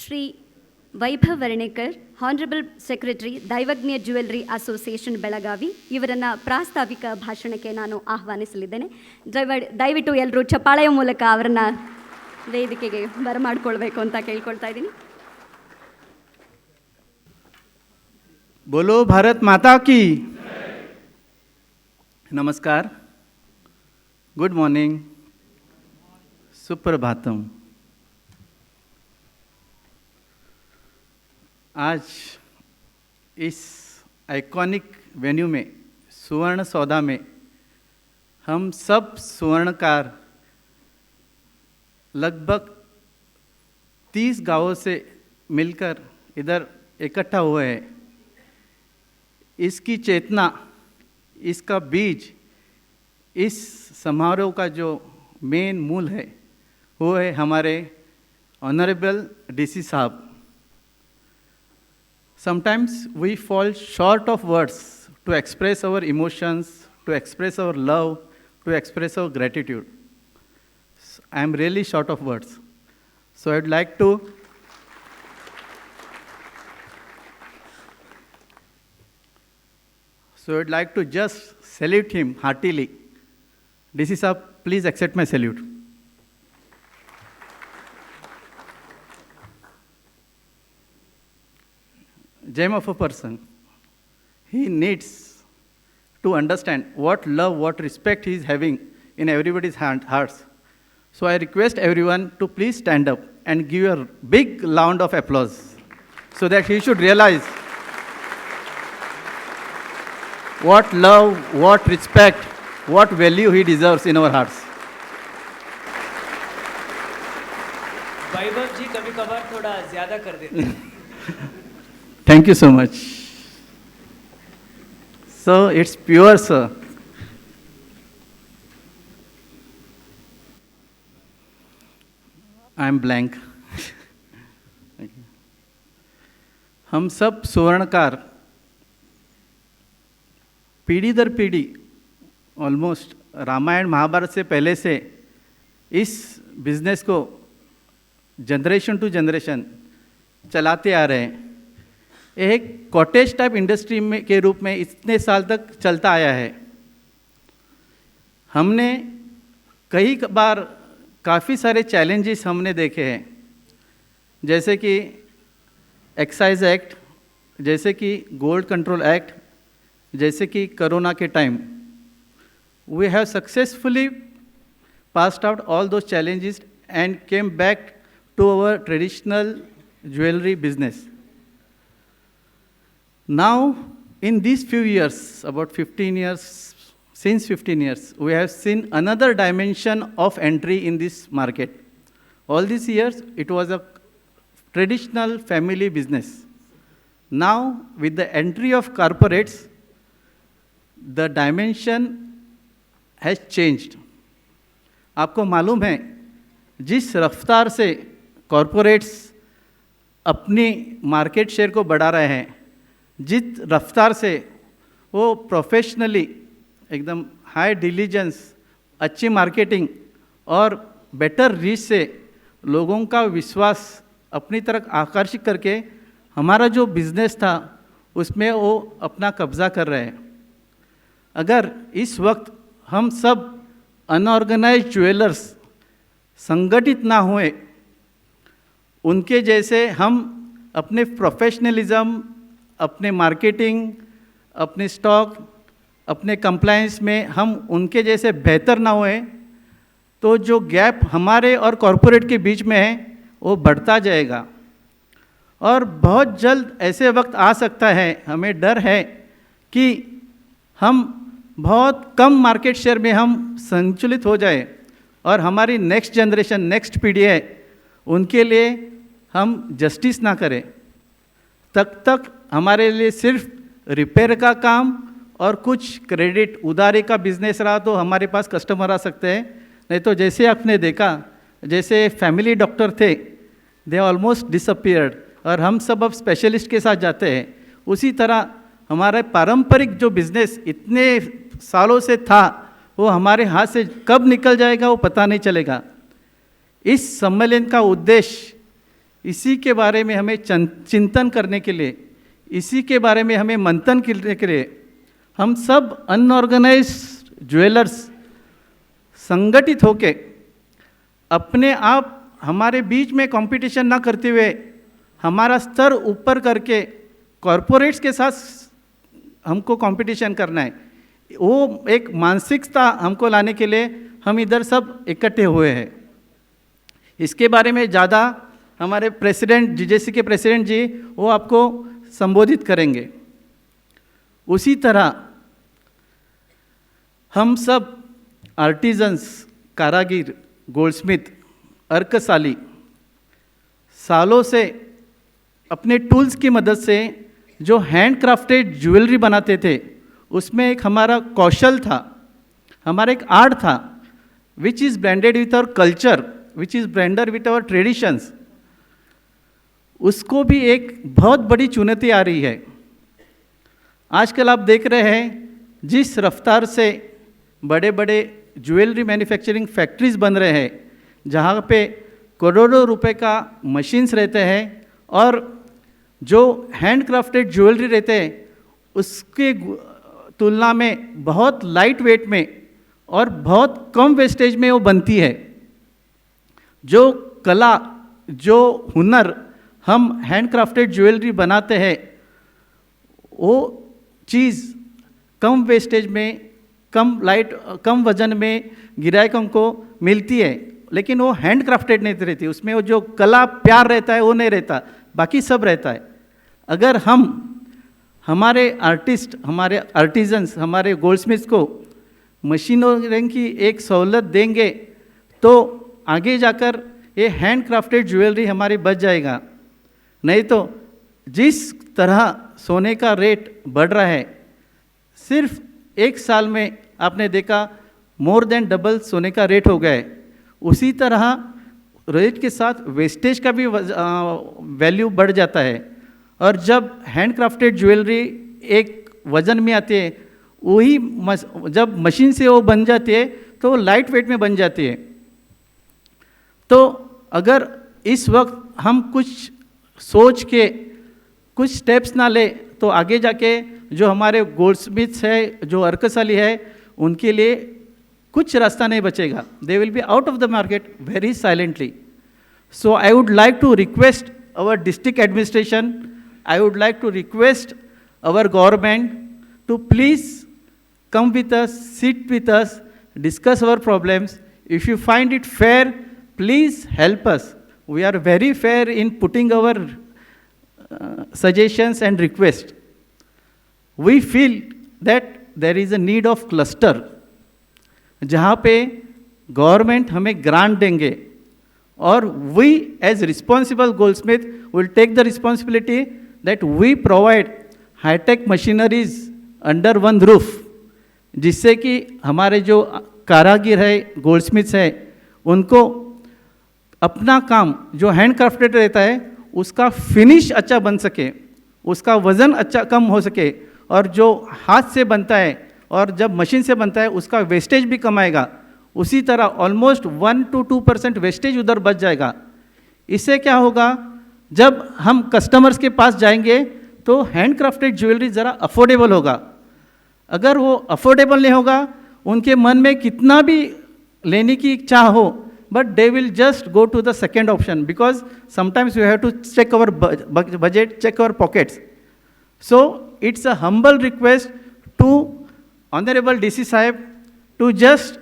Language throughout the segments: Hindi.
ಶ್ರೀ ವೈಭವ್ ವರ್ಣೇಕರ್, ಹಾನರಬಲ್ ಸೆಕ್ರೆಟರಿ ದೈವಜ್ಞ ಜ್ಯುವೆಲ್ಲರಿ ಅಸೋಸಿಯೇಷನ್ ಬೆಳಗಾವಿ, ಇವರನ್ನು ಪ್ರಾಸ್ತಾವಿಕ ಭಾಷಣಕ್ಕೆ ನಾನು ಆಹ್ವಾನಿಸಲಿದ್ದೇನೆ. ದಯವಿಟ್ಟು ಎಲ್ಲರೂ ಚಪ್ಪಾಳೆಯ ಮೂಲಕ ಅವರನ್ನು ವೇದಿಕೆಗೆ ಬರಮಾಡ್ಕೊಳ್ಬೇಕು ಅಂತ ಕೇಳ್ಕೊಳ್ತಾ ಇದ್ದೀನಿ. बोलो भारत माता की। नमस्कार, गुड मॉर्निंग, सुप्रभातम। आज इस आइकॉनिक वेन्यू में सुवर्ण सौदा में हम सब सुवर्णकार लगभग 30 गांवों से मिलकर इधर इकट्ठा हुए हैं। इसकी चेतना, इसका बीज, इस समारोह का जो मेन मूल है वो है हमारे ऑनरेबल डीसी साहब। Sometimes we fall short of words to express our emotions, to express our love, to express our gratitude. I am really short of words. So I'd like to just salute him heartily. DC Sahab, please accept my salute. Gem of a person. He needs to understand what love, what respect he is having in everybody's hearts. So I request everyone to please stand up and give a big round of applause so that he should realize what love, what respect, what value he deserves in our hearts. वैभव जी कभी कभार थोड़ा ज़्यादा कर देते हैं। Thank you so much. So it's pure, sir. I am blank. हम सब सुवर्णकार पीढ़ी दर पीढ़ी, ऑलमोस्ट रामायण महाभारत से पहले से इस बिजनेस को जनरेशन टू जनरेशन चलाते आ रहे हैं। एक कॉटेज टाइप इंडस्ट्री में के रूप में इतने साल तक चलता आया है। हमने कई बार काफ़ी सारे चैलेंजेस हमने देखे हैं, जैसे कि एक्साइज एक्ट, जैसे कि गोल्ड कंट्रोल एक्ट, जैसे कि कोरोना के time we have successfully passed out all those challenges and came back to our traditional jewellery business. Now, in these few years, about 15 years, since 15 years, we have seen another dimension of entry in this market. All these years, it was a traditional family business. Now, with the entry of corporates, the dimension has changed. आपको मालूम है, जिस रफ्तार से कॉरपोरेट्स अपनी मार्केट शेयर को बढ़ा रहे हैं, जिस रफ्तार से वो प्रोफेशनली एकदम हाई डिलीजेंस, अच्छी मार्केटिंग और बेटर रीच से लोगों का विश्वास अपनी तरफ आकर्षित करके हमारा जो बिज़नेस था उसमें वो अपना कब्ज़ा कर रहे हैं. अगर इस वक्त हम सब अनऑर्गेनाइज्ड ज्वेलर्स संगठित ना हुए, उनके जैसे हम अपने प्रोफेशनलिज्म, अपने मार्केटिंग, अपने स्टॉक, अपने कंप्लायंस में हम उनके जैसे बेहतर ना हुए, तो जो गैप हमारे और कॉरपोरेट के बीच में है वो बढ़ता जाएगा. और बहुत जल्द ऐसे वक्त आ सकता है, हमें डर है कि हम बहुत कम मार्केट शेयर में हम संचलित हो जाए और हमारी नेक्स्ट जनरेशन, नेक्स्ट पीढ़ी है, उनके लिए हम जस्टिस ना करें. तब तक हमारे लिए सिर्फ रिपेयर का काम और कुछ क्रेडिट उधारी का बिजनेस रहा तो हमारे पास कस्टमर आ सकते हैं. नहीं तो जैसे आपने देखा, जैसे फैमिली डॉक्टर थे, दे ऑलमोस्ट डिसअपियर्ड और हम सब अब स्पेशलिस्ट के साथ जाते हैं. उसी तरह हमारा पारंपरिक जो बिजनेस इतने सालों से था वो हमारे हाथ से कब निकल जाएगा वो पता नहीं चलेगा. इस सम्मेलन का उद्देश्य इसी के बारे में हमें चिंतन करने के लिए, इसी के बारे में हमें मंथन करने के लिए हम सब अनऑर्गेनाइज्ड ज्वेलर्स संगठित होके अपने आप हमारे बीच में कंपटीशन ना करते हुए हमारा स्तर ऊपर करके कॉरपोरेट्स के साथ हमको कंपटीशन करना है, वो एक मानसिकता हमको लाने के लिए हम इधर सब इकट्ठे हुए हैं। इसके बारे में ज़्यादा हमारे प्रेसिडेंट जीजेसी के प्रेसिडेंट जी वो आपको संबोधित करेंगे। उसी तरह हम सब आर्टिजन्स, कारागिर, गोल्डस्मिथ, अर्कसाली सालों से अपने टूल्स की मदद से जो हैंडक्राफ्टेड ज्वेलरी बनाते थे, उसमें एक हमारा कौशल था, हमारा एक आर्ट था, which is branded with our culture, which is branded with our traditions. उसको भी एक बहुत बड़ी चुनौती आ रही है। आजकल आप देख रहे हैं जिस रफ्तार से बड़े बड़े ज्वेलरी मैन्युफैक्चरिंग फैक्ट्रीज बन रहे हैं, जहाँ पे करोड़ों रुपए का मशीन्स रहते हैं और जो हैंडक्राफ्टेड ज्वेलरी रहते हैं उसके तुलना में बहुत लाइट वेट में और बहुत कम वेस्टेज में वो बनती है। जो कला, जो हुनर हम हैंडक्राफ्टेड ज्वेलरी बनाते हैं, वो चीज़ कम वेस्टेज में, कम वजन में गिराहकों को मिलती है, लेकिन वो हैंडक्राफ्टेड नहीं रहती, उसमें वो जो कला प्यार रहता है वो नहीं रहता, बाकी सब रहता है। अगर हम हमारे आर्टिस्ट, हमारे आर्टिजन्स, हमारे गोल्डस्मिथ्स को मशीनों की एक सहूलत देंगे तो आगे जाकर ये हैंडक्राफ्टेड ज्वेलरी हमारी बच जाएगा। नहीं तो जिस तरह सोने का रेट बढ़ रहा है, सिर्फ एक साल में आपने देखा मोर देन डबल सोने का रेट हो गया है। उसी तरह रेट के साथ वेस्टेज का भी वैल्यू बढ़ जाता है। और जब हैंडक्राफ्टेड ज्वेलरी एक वज़न में आती है, वही जब मशीन से वो बन जाती है तो वो लाइट वेट में बन जाती है। तो अगर इस वक्त हम कुछ सोच के कुछ स्टेप्स ना ले तो आगे जाके जो हमारे गोल्डस्मिथ्स है, जो अर्कसाली है, उनके लिए कुछ रास्ता नहीं बचेगा। They will be out of the market very silently. So I would like to request our district administration, I would like to request our government to please come with us, sit with us, discuss our problems. If you find it fair, please help us. We are very fair in putting our suggestions and requests. We feel that there is a need of cluster, जहाँ पे गवर्नमेंट हमें ग्रांट देंगे और we as responsible goldsmith will take the responsibility that we provide high-tech machineries under one roof, जिससे कि हमारे जो कारागिर है, गोल्डस्मिथ्स है, उनको अपना काम जो हैंडक्राफ्टेड रहता है उसका फिनिश अच्छा बन सके, उसका वज़न अच्छा कम हो सके, और जो हाथ से बनता है और जब मशीन से बनता है उसका वेस्टेज भी कम आएगा। उसी तरह ऑलमोस्ट 1 to 2% वेस्टेज उधर बच जाएगा। इससे क्या होगा, जब हम कस्टमर्स के पास जाएंगे तो हैंडक्राफ्टेड ज्वेलरी ज़रा अफोर्डेबल होगा। अगर वो अफोर्डेबल नहीं होगा, उनके मन में कितना भी लेने की चाह हो, but they will just go to the second option because sometimes we have to check our budget, check our pockets. So it's a humble request to Honorable DC Sahib to just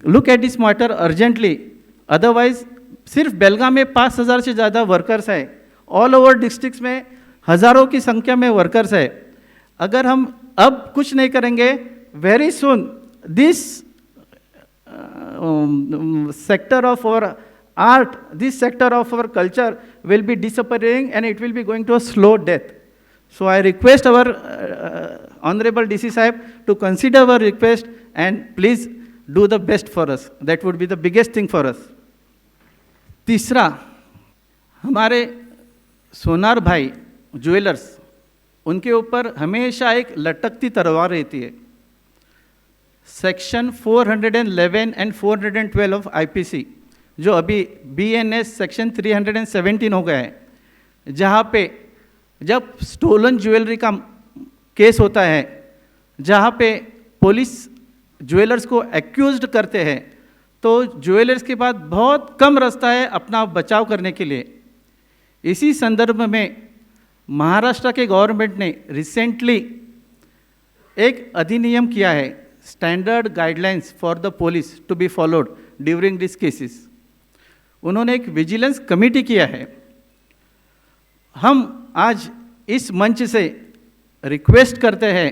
look at this matter urgently. Otherwise सिर्फ बेलगाम में 5,000 से ज़्यादा वर्कर्स है, ऑल ओवर डिस्ट्रिक्ट्स में हज़ारों की संख्या में वर्कर्स है। अगर हम अब कुछ नहीं करेंगे, very soon this sector of our art, this sector of our culture will be disappearing and it will be going to a slow death. So I request our Honorable DC Sahib to consider our request and please do the best for us. That would be the biggest thing for us. तीसरा, हमारे सोनार भाई ज्वेलर्स, उनके ऊपर हमेशा एक लटकती तलवार रहती है। सेक्शन 411 एंड 412 ऑफ आईपीसी जो अभी BNS सेक्शन 317 हो गया है, जहाँ पे जब स्टोलन ज्वेलरी का केस होता है, जहाँ पे पुलिस ज्वेलर्स को एक्यूज्ड करते हैं, तो ज्वेलर्स के पास बहुत कम रास्ता है अपना बचाव करने के लिए। इसी संदर्भ में महाराष्ट्र के गवर्नमेंट ने रिसेंटली एक अधिनियम किया है, standard guidelines for the police to be followed during this cases. उन्होंने एक विजिलेंस कमेटी किया है। हम आज इस मंच से रिक्वेस्ट करते हैं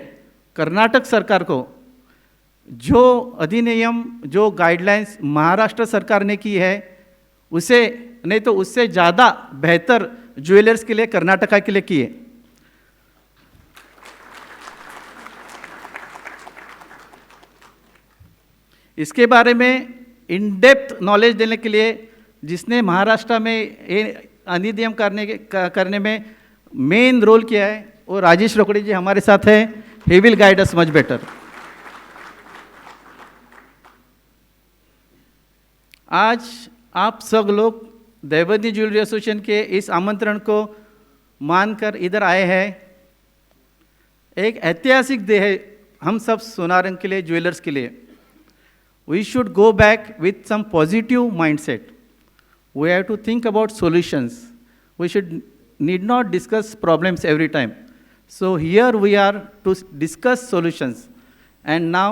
कर्नाटक सरकार को, जो अधिनियम, जो गाइडलाइंस महाराष्ट्र सरकार ने की है, उसे नहीं तो उससे ज़्यादा बेहतर ज्वेलर्स के लिए, कर्नाटका के लिए किए। इसके बारे में इन डेप्थ नॉलेज देने के लिए जिसने महाराष्ट्र में ये अधिनियम करने में मेन रोल किया है, वो राजेश रोकड़े जी हमारे साथ हैं। He will guide us much better. आज आप सब लोग दैवज्ञ ज्वेलरी एसोसिएशन के इस आमंत्रण को मानकर इधर आए हैं। एक ऐतिहासिक डे है हम सब सोनारंग के लिए, ज्वेलर्स के लिए। We should go back with some positive mindset. We have to think about solutions. We need not discuss problems every time. So here we are to discuss solutions. And now,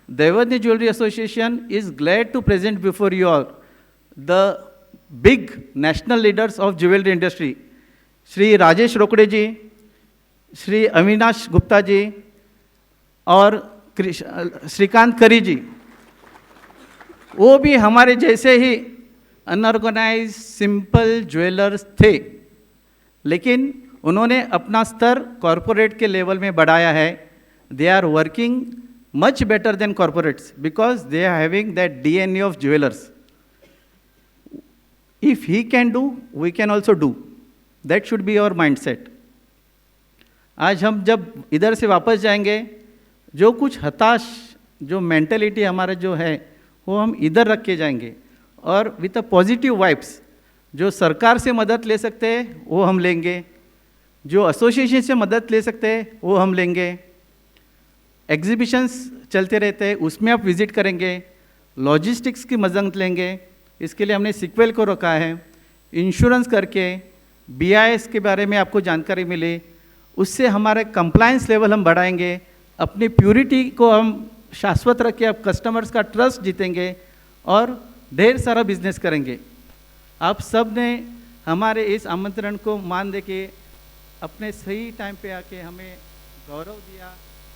Daivajna Jewelry Association is glad to present before you all the big national leaders of jewelry industry, Shri Rajesh Rokde ji, Shri Avinash Gupta ji, और श्रीकांत करी जी। वो भी हमारे जैसे ही अनऑर्गेनाइज सिंपल ज्वेलर्स थे, लेकिन उन्होंने अपना स्तर कॉरपोरेट के लेवल में बढ़ाया है। They are working much better than corporates because they are having that DNA of jewellers. If he can do, we can also do. That should be our mindset. आज हम जब इधर से वापस जाएंगे, जो कुछ हताश जो मेंटेलिटी हमारा जो है, वो हम इधर रख के जाएंगे, और विथ अ पॉजिटिव वाइब्स। जो सरकार से मदद ले सकते हैं वो हम लेंगे, जो एसोसिएशन से मदद ले सकते हैं वो हम लेंगे। एग्जीबिशंस चलते रहते हैं, उसमें आप विजिट करेंगे। लॉजिस्टिक्स की मदद लेंगे, इसके लिए हमने सिक्वेल को रखा है। इंश्योरेंस करके BIS के बारे में आपको जानकारी मिली, उससे हमारे कंप्लायंस लेवल हम बढ़ाएंगे। अपनी प्योरिटी को हम शाश्वत रख के आप कस्टमर्स का ट्रस्ट जीतेंगे और ढेर सारा बिजनेस करेंगे। आप सब ने हमारे इस आमंत्रण को मान दे के अपने सही टाइम पे आके हमें गौरव दिया।